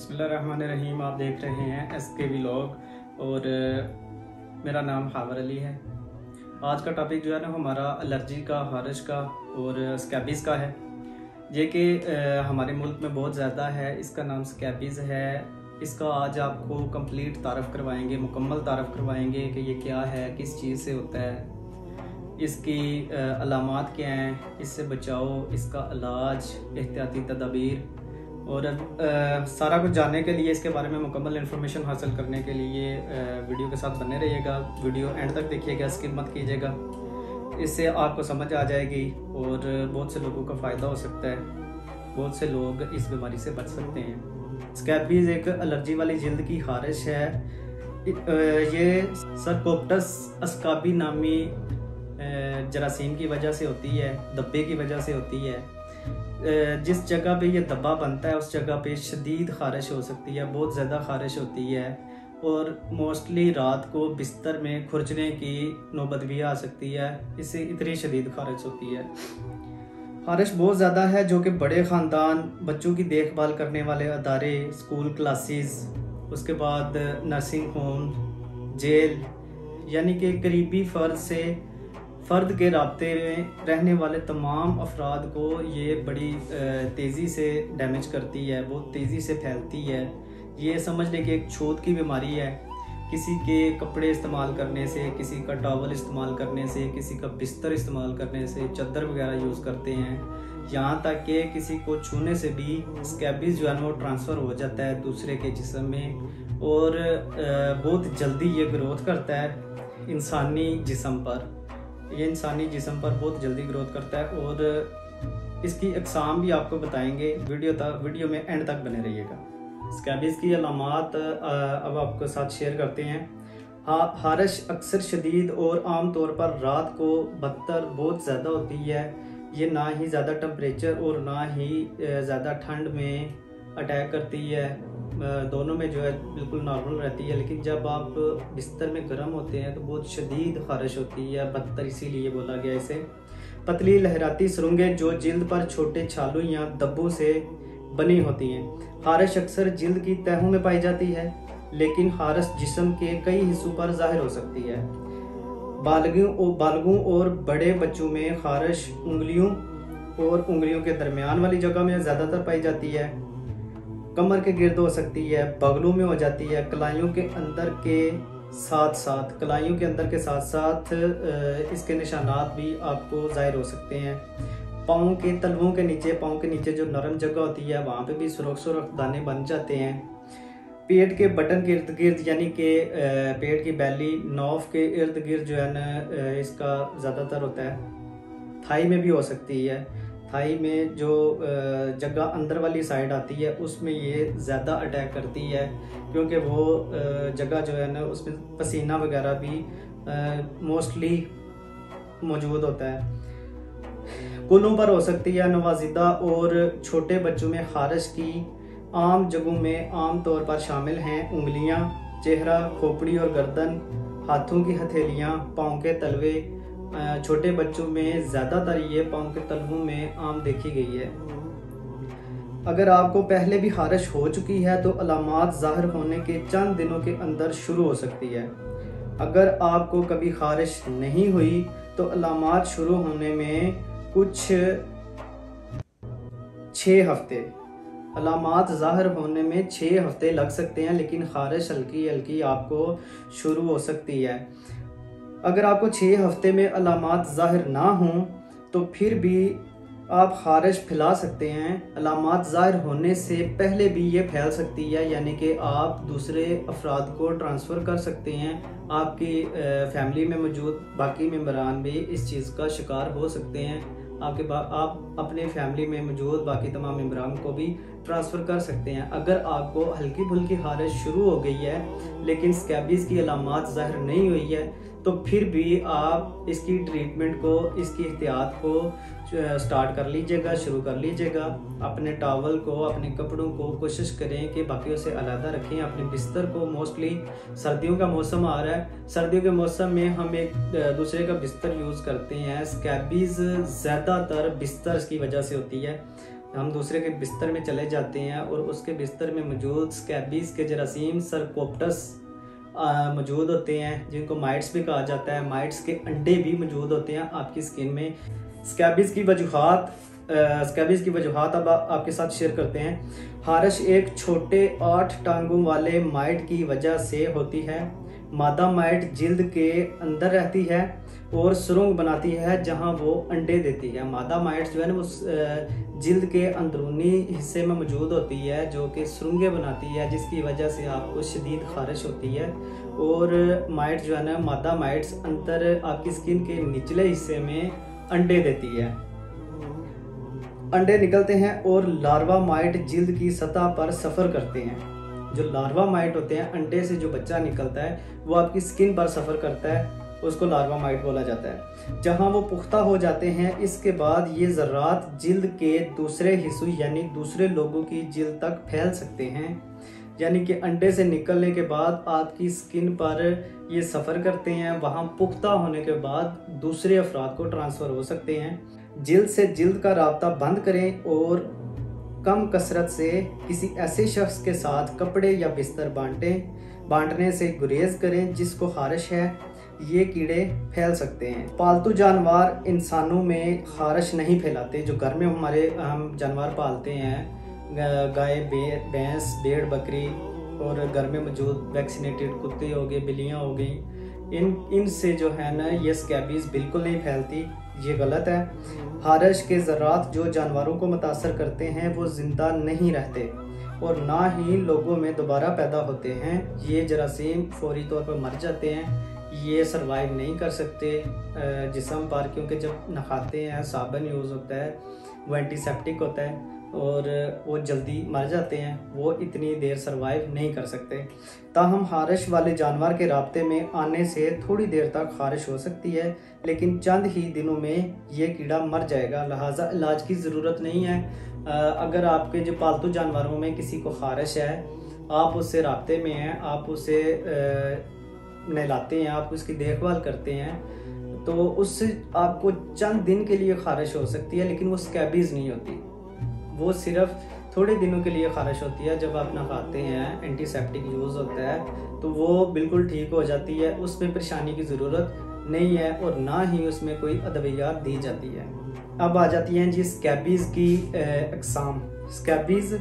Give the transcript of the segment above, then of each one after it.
बिस्मिल्लाहिर्रहमानिर्रहीम। आप देख रहे हैं SK व्लॉग और मेरा नाम हावर अली है। आज का टॉपिक जो है ना हमारा एलर्जी का, खारिश का और स्कैबीज़ का है। ये कि हमारे मुल्क में बहुत ज़्यादा है। इसका नाम स्कैबीज़ है। इसका आज आपको कंप्लीट तारफ़ करवाएंगे, मुकम्मल तारफ़ करवाएंगे कि ये क्या है, किस चीज़ से होता है, इसकी अलामात क्या हैं, इससे बचाओ, इसका इलाज, एहतियाती तदाबीर और सारा कुछ जानने के लिए, इसके बारे में मुकम्मल इन्फॉर्मेशन हासिल करने के लिए वीडियो के साथ बने रहिएगा। वीडियो एंड तक देखिएगा, स्किप मत कीजिएगा। इससे आपको समझ आ जाएगी और बहुत से लोगों का फ़ायदा हो सकता है। बहुत से लोग इस बीमारी से बच सकते हैं। स्कैबीज़ एक एलर्जी वाली जल्द की खारिश है। ये सरकोप्टस अस्काबी नामी जरासीम की वजह से होती है, धब्बे की वजह से होती है। जिस जगह पे ये धब्बा बनता है उस जगह पे शदीद खारिश हो सकती है, बहुत ज़्यादा खारिश होती है और मोस्टली रात को बिस्तर में खुरचने की नौबत भी आ सकती है। इससे इतनी शदीद खारिश होती है। खारिश बहुत ज़्यादा है जो कि बड़े ख़ानदान, बच्चों की देखभाल करने वाले अदारे, स्कूल क्लासेस, उसके बाद नर्सिंग होम, जेल, यानी कि करीबी फ़र्द के राब्ते में रहने वाले तमाम अफराद को ये बड़ी तेज़ी से डैमेज करती है, बहुत तेज़ी से फैलती है। ये समझ लें कि एक छूत की बीमारी है। किसी के कपड़े इस्तेमाल करने से, किसी का टॉवल इस्तेमाल करने से, किसी का बिस्तर इस्तेमाल करने से, चादर वगैरह यूज़ करते हैं, यहाँ तक कि किसी को छूने से भी स्कैबीज़ जो है वो ट्रांसफ़र हो जाता है दूसरे के जिस्म में और बहुत जल्दी ये ग्रोथ करता है इंसानी जिस्म पर। ये इंसानी जिस्म पर बहुत जल्दी ग्रोथ करता है और इसकी अक़साम भी आपको बताएंगे। वीडियो में एंड तक बने रहिएगा। स्कैबीज़ की अलामात अब आपके साथ शेयर करते हैं। खारिश अक्सर शदीद और आम तौर पर रात को बदतर बहुत ज़्यादा होती है। ये ना ही ज़्यादा टेम्परेचर और ना ही ज़्यादा ठंड में अटैक करती है, दोनों में जो है बिल्कुल नॉर्मल रहती है। लेकिन जब आप बिस्तर में गर्म होते हैं तो बहुत शदीद खारिश होती है, बदतर इसीलिए बोला गया इसे। पतली लहराती सुरंगें जो जिल्द पर छोटे छालों या धब्बों से बनी होती हैं। खारिश अक्सर जिल्द की तहों में पाई जाती है, लेकिन खारिश जिस्म के कई हिस्सों पर ज़ाहिर हो सकती है। बालगों और बड़े बच्चों में खारिश उंगलियों के दरमियान वाली जगह में ज़्यादातर पाई जाती है। कमर के गिर्द हो सकती है, बगलों में हो जाती है, कलाइयों के अंदर के साथ साथ इसके निशानात भी आपको ज़ाहिर हो सकते हैं। पाँव के तलवों के नीचे जो नरम जगह होती है वहाँ पे भी सुरख दाने बन जाते हैं। पेट के बटन के इर्द गिर्द, यानी कि पेट की बैली, नौफ के इर्द गिर्द जो है ना इसका ज़्यादातर होता है। थाई में भी हो सकती है। थाई में जो जगह अंदर वाली साइड आती है उसमें ये ज़्यादा अटैक करती है, क्योंकि वो जगह जो है ना उसमें पसीना वगैरह भी मोस्टली मौजूद होता है। कुलों पर हो सकती है। नवाजिदा और छोटे बच्चों में खारिश की आम जगहों में आम तौर पर शामिल हैं उंगलियां, चेहरा, खोपड़ी और गर्दन, हाथों की हथेलियां, पाँव के तलवे। छोटे बच्चों में ज़्यादातर ये पाँव के तलवों में आम देखी गई है। अगर आपको पहले भी खारिश हो चुकी है तो अलामात ज़ाहिर होने के चंद दिनों के अंदर शुरू हो सकती है। अगर आपको कभी खारिश नहीं हुई तो अलामात शुरू होने में कुछ 6 हफ्ते, अलामात ज़ाहिर होने में 6 हफ्ते लग सकते हैं, लेकिन खारिश हल्की हल्की आपको शुरू हो सकती है। अगर आपको 6 हफ्ते में अलामात ज़ाहिर ना हों तो फिर भी आप खारिश फैला सकते हैं। अलामात ज़ाहिर होने से पहले भी ये फैल सकती है, यानी कि आप दूसरे अफराद को ट्रांसफ़र कर सकते हैं। आपकी फैमिली में मौजूद बाकी मेंबरान भी इस चीज़ का शिकार हो सकते हैं। आप अपने फैमिली में मौजूद बाकी तमाम मेंबरान को भी ट्रांसफ़र कर सकते हैं। अगर आपको हल्की फुल्की खारिश शुरू हो गई है लेकिन स्कैबीज़ की अलामात ज़ाहिर नहीं हुई है तो फिर भी आप इसकी ट्रीटमेंट को, इसकी एहतियात को स्टार्ट कर लीजिएगा, शुरू कर लीजिएगा। अपने टॉवल को, अपने कपड़ों को कोशिश करें कि बाकियों से अलग रखें। अपने बिस्तर को, मोस्टली सर्दियों का मौसम आ रहा है, सर्दियों के मौसम में हम एक दूसरे का बिस्तर यूज़ करते हैं। स्कैबीज़ ज़्यादातर बिस्तर की वजह से होती है। हम दूसरे के बिस्तर में चले जाते हैं और उसके बिस्तर में मौजूद स्कैबीज के जरासीम सरकोप्टस मौजूद होते हैं, जिनको माइट्स भी कहा जाता है। माइट्स के अंडे भी मौजूद होते हैं आपकी स्किन में। स्कैबीज की वजूहात अब आपके साथ शेयर करते हैं। हारश एक छोटे 8 टांगों वाले माइट की वजह से होती है। मादा माइट जिल्द के अंदर रहती है और सुरंग बनाती है जहां वो अंडे देती है। मादा माइट्स जो है ना वो जिल्द के अंदरूनी हिस्से में मौजूद होती है, जो कि सुरंगें बनाती है, जिसकी वजह से आपको शदीद खारिश होती है। और माइट जो है ना, मादा माइट्स अंदर आपकी स्किन के निचले हिस्से में अंडे देती है। अंडे निकलते हैं और लार्वा माइट जिल्द की सतह पर सफ़र करते हैं। जो लार्वा माइट होते हैं, अंडे से जो बच्चा निकलता है वो आपकी स्किन पर सफ़र करता है, उसको लार्वा माइट बोला जाता है। जहां वो पुख्ता हो जाते हैं, इसके बाद ये ज़र्रात जिल्द के दूसरे हिस्सों यानी दूसरे लोगों की जिल्द तक फैल सकते हैं। यानी कि अंडे से निकलने के बाद आपकी स्किन पर ये सफ़र करते हैं, वहाँ पुख्ता होने के बाद दूसरे अफराद को ट्रांसफ़र हो सकते हैं। जिल्द से जिल्द का राब्ता बंद करें और कम कसरत से किसी ऐसे शख्स के साथ कपड़े या बिस्तर बांटने से गुरेज करें जिसको खारिश है। ये कीड़े फैल सकते हैं। पालतू जानवर इंसानों में खारिश नहीं फैलाते। जो घर में हम जानवर पालते हैं, गाय, भैंस, भेड़, बकरी, और घर में मौजूद वैक्सीनेटेड कुत्ते हो गए, बिल्लियाँ हो गई, इनसे जो है ना ये स्कैबीज बिल्कुल नहीं फैलती। ये गलत है। हारश के ज़रात जो जानवरों को मुतासर करते हैं वो ज़िंदा नहीं रहते और ना ही लोगों में दोबारा पैदा होते हैं। ये जरासीम फौरी तौर पर मर जाते हैं। ये सरवाइव नहीं कर सकते जिस्म पर, क्योंकि जब नहाते हैं साबुन यूज़ होता है, वो एंटीसेप्टिक होता है और वो जल्दी मर जाते हैं। वो इतनी देर सरवाइव नहीं कर सकते। ताहम हारिश वाले जानवर के राब्ते में आने से थोड़ी देर तक खारिश हो सकती है, लेकिन चंद ही दिनों में ये कीड़ा मर जाएगा। लिहाजा इलाज की ज़रूरत नहीं है। अगर आपके जो पालतू जानवरों में किसी को खारिश है, आप उससे राब्ते में हैं, आप उसे नहलाते हैं, आप उसकी देखभाल करते हैं, तो उससे आपको चंद दिन के लिए खारिश हो सकती है, लेकिन वो स्कैबीज नहीं होती। वो सिर्फ थोड़े दिनों के लिए खारिश होती है। जब आप नहाते हैं, एंटीसेप्टिक यूज़ होता है, तो वो बिल्कुल ठीक हो जाती है। उसमें परेशानी की ज़रूरत नहीं है और ना ही उसमें कोई अदवियात दी जाती है। अब आ जाती हैं जी स्कैबीज़ की अक़साम। स्कैबीज़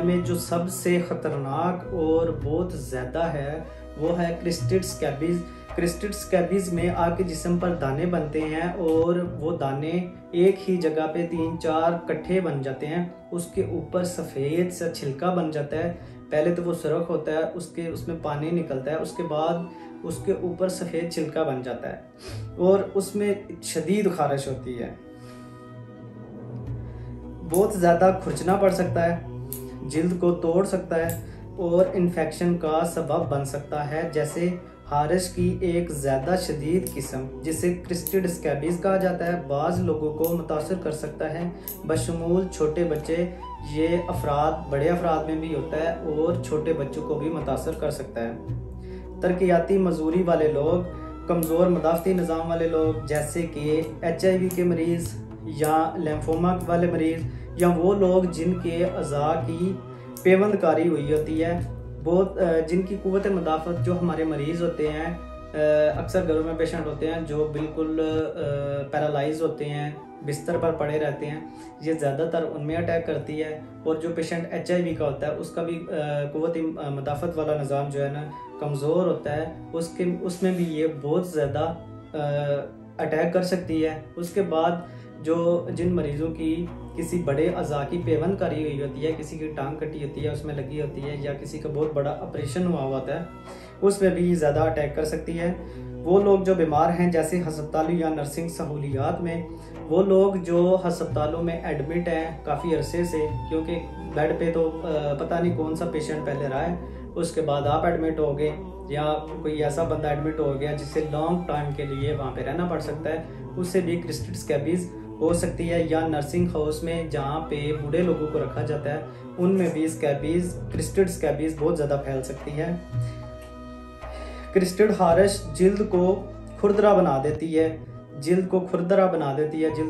में जो सबसे ख़तरनाक और बहुत ज़्यादा है वो है क्रिस्टेड स्कैबीज़। क्रिस्टेड स्कैबीज़ में आपके जिस्म पर दाने बनते हैं और वो दाने एक ही जगह पे 3-4 इकट्ठे बन जाते हैं। उसके ऊपर सफ़ेद सा छिलका बन जाता है। पहले तो वो सुरख होता है, उसमें पानी निकलता है, उसके बाद उसके ऊपर सफ़ेद छिलका बन जाता है और उसमें शदीद खारिश होती है। बहुत ज़्यादा खुरचना पड़ सकता है, जिल्द को तोड़ सकता है और इन्फेक्शन का सबब बन सकता है, जैसे हारिश की एक ज़्यादा शदीद किस्म जिसे क्रिस्टेड स्कैबीज़ कहा जाता है, बाज़ लोगों को मुतासर कर सकता है, बशमूल छोटे बच्चे। ये अफराद बड़े अफराद में भी होता है और छोटे बच्चों को भी मुतासर कर सकता है। तरक्याती मजूरी वाले लोग, कमज़ोर मदाफ़ती निज़ाम वाले लोग, जैसे कि HIV के मरीज़ या लिम्फोमा वाले मरीज़, या वो लोग जिनके अज़ा की पेवंदकारी हुई होती है, बहुत जिनकी कुव्वत मुदाफ़त, जो हमारे मरीज़ होते हैं, अक्सर घरों में पेशेंट होते हैं जो बिल्कुल पैरालाइज होते हैं, बिस्तर पर पड़े रहते हैं, ये ज़्यादातर उनमें अटैक करती है। और जो पेशेंट HIV का होता है उसका भी कुव्वत मुदाफ़त वाला निज़ाम जो है ना कमज़ोर होता है, उसमें भी ये बहुत ज़्यादा अटैक कर सकती है। उसके बाद जिन मरीज़ों की किसी बड़े अज़ा की पेवंदकारी हुई होती है, किसी की टांग कटी होती है, उसमें लगी होती है, या किसी का बहुत बड़ा ऑपरेशन हुआ होता है, उसमें भी ज़्यादा अटैक कर सकती है। वो लोग जो बीमार हैं, जैसे हस्पतालों या नर्सिंग सहूलियात में, वो लोग जो हस्पतालों में एडमिट हैं काफ़ी अरसे से, क्योंकि बेड पे तो पता नहीं कौन सा पेशेंट पहले रहा है, उसके बाद आप एडमिट हो गए, या कोई ऐसा बंदा एडमिट हो गया जिससे लॉन्ग टाइम के लिए वहाँ पे रहना पड़ सकता है, उससे भी क्रिस्टेड स्कैबीज़ हो सकती है। या नर्सिंग हाउस में जहाँ पे बूढ़े लोगों को रखा जाता है, उनमें भी क्रिस्टेड स्कैबीज़ बहुत ज़्यादा फैल सकती है। क्रिस्टेड हारिश जिल्द को खुरदरा बना देती है, जिल्द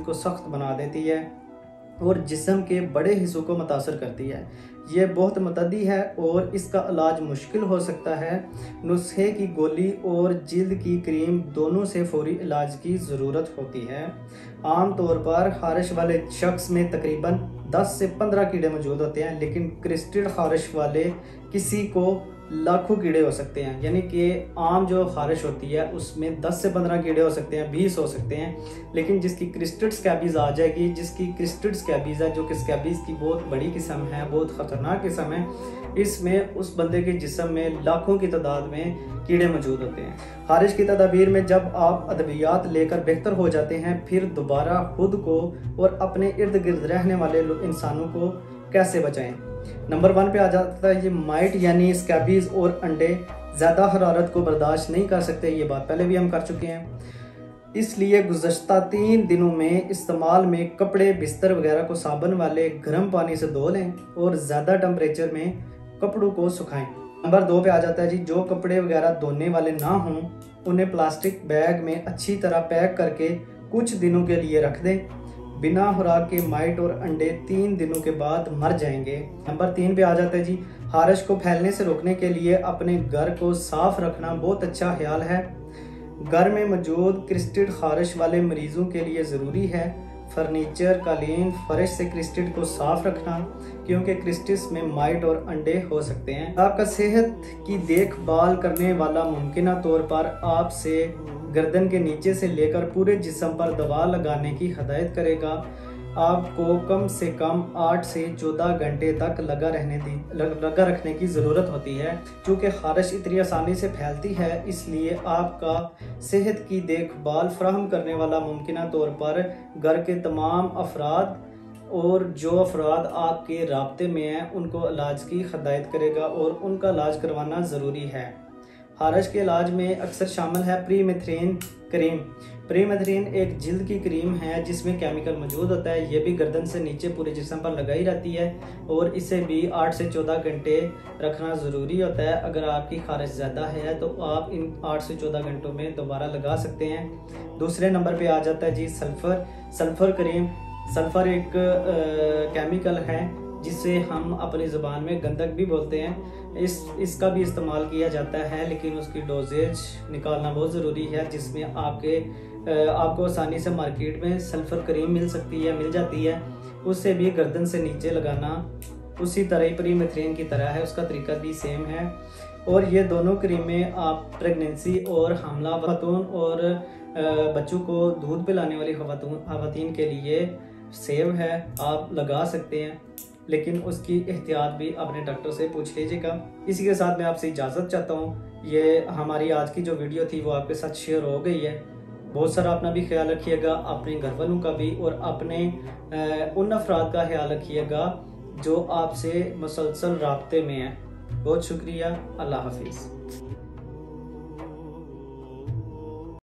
को सख्त बना देती है और जिस्म के बड़े हिस्सों को मुतासर करती है। ये बहुत मतदी है और इसका इलाज मुश्किल हो सकता है। नुस्खे की गोली और जिल्द की क्रीम दोनों से फौरी इलाज की ज़रूरत होती है। आम तौर पर खारिश वाले शख्स में तकरीबन 10 से 15 कीड़े मौजूद होते हैं, लेकिन क्रिस्टल खारिश वाले किसी को लाखों कीड़े हो सकते हैं। यानी कि आम जो खारिश होती है उसमें 10 से 15 कीड़े हो सकते हैं, 20 हो सकते हैं, लेकिन जिसकी क्रिस्टल स्कैबीज आ जाएगी, जिसकी क्रिस्टल स्कैबीज है, जो कि स्कैबीज की बहुत बड़ी किस्म है, बहुत ख़तरनाक किस्म है, इसमें उस बंदे के जिस्म में लाखों की तादाद में कीड़े मौजूद होते हैं। खारिश की तदाबीर में जब आप अद्वियात लेकर बेहतर हो जाते हैं, फिर दोबारा खुद को और अपने इर्द गिर्द रहने वाले इंसानों को कैसे बचाएं। नंबर 1 पे आ जाता है ये माइट यानी स्कैबीज और अंडे ज़्यादा हरारत को बर्दाश्त नहीं कर सकते। ये बात पहले भी हम कर चुके हैं, इसलिए गुज़श्ता 3 दिनों में इस्तेमाल में कपड़े, बिस्तर वगैरह को साबुन वाले गर्म पानी से धो लें और ज़्यादा टेम्परेचर में कपड़ों को सुखाएं। नंबर 2 पे आ जाता है जी, जो कपड़े वगैरह धोने वाले ना हों उन्हें प्लास्टिक बैग में अच्छी तरह पैक करके कुछ दिनों के लिए रख दें। बिना खुराक के माइट और अंडे 3 दिनों के बाद मर जाएंगे। नंबर 3 पे आ जाता है जी, खारिश को फैलने से रोकने के लिए अपने घर को साफ रखना बहुत अच्छा ख्याल है। घर में मौजूद क्रिस्टल खारिश वाले मरीजों के लिए ज़रूरी है फर्नीचर, कालीन, फर्श से क्रिस्टल को साफ रखना, क्योंकि क्रिस्टल्स में माइट और अंडे हो सकते हैं। आपका सेहत की देखभाल करने वाला मुमकिन तौर पर आपसे गर्दन के नीचे से लेकर पूरे जिस्म पर दवा लगाने की हदायत करेगा। आपको कम से कम 8 से 14 घंटे तक लगा रखने की ज़रूरत होती है। क्योंकि खारिश इतनी आसानी से फैलती है, इसलिए आपका सेहत की देखभाल फराहम करने वाला मुमकिन तौर पर घर के तमाम अफराद और जो अफराद आपके राब्ते में हैं उनको इलाज की हदायत करेगा और उनका इलाज करवाना ज़रूरी है। खारिश के इलाज में अक्सर शामिल है प्रीमेथ्रिन क्रीम। प्रीमेथ्रिन एक जिल्द की क्रीम है जिसमें केमिकल मौजूद होता है। ये भी गर्दन से नीचे पूरे जिस्म पर लगाई रहती है और इसे भी 8 से 14 घंटे रखना ज़रूरी होता है। अगर आपकी खारिश ज़्यादा है तो आप इन 8 से 14 घंटों में दोबारा लगा सकते हैं। दूसरे नंबर पे आ जाता है जी सल्फ़र क्रीम। सल्फ़र एक केमिकल है जिसे हम अपनी ज़ुबान में गंधक भी बोलते हैं। इसका भी इस्तेमाल किया जाता है, लेकिन उसकी डोजेज निकालना बहुत ज़रूरी है, जिसमें आपको आसानी से मार्केट में सल्फ़र क्रीम मिल जाती है। उससे भी गर्दन से नीचे लगाना उसी तरह ही प्रीमेथ्रिन की तरह है, उसका तरीका भी सेम है। और ये दोनों क्रीमें आप प्रेगनेंसी और हमला खातून और बच्चों को दूध पिलाने वाली खवातीन के लिए सेव है, आप लगा सकते हैं, लेकिन उसकी एहतियात भी अपने डॉक्टर से पूछ लीजिएगा। इसी के साथ मैं आपसे इजाज़त चाहता हूँ। ये हमारी आज की जो वीडियो थी वो आपके साथ शेयर हो गई है। बहुत सारा अपना भी ख्याल रखिएगा, अपने घर वालों का भी, और अपने उन अफराद का ख्याल रखिएगा जो आपसे मुसलसल राब्ते में हैं। बहुत शुक्रिया। अल्लाह हाफिज़।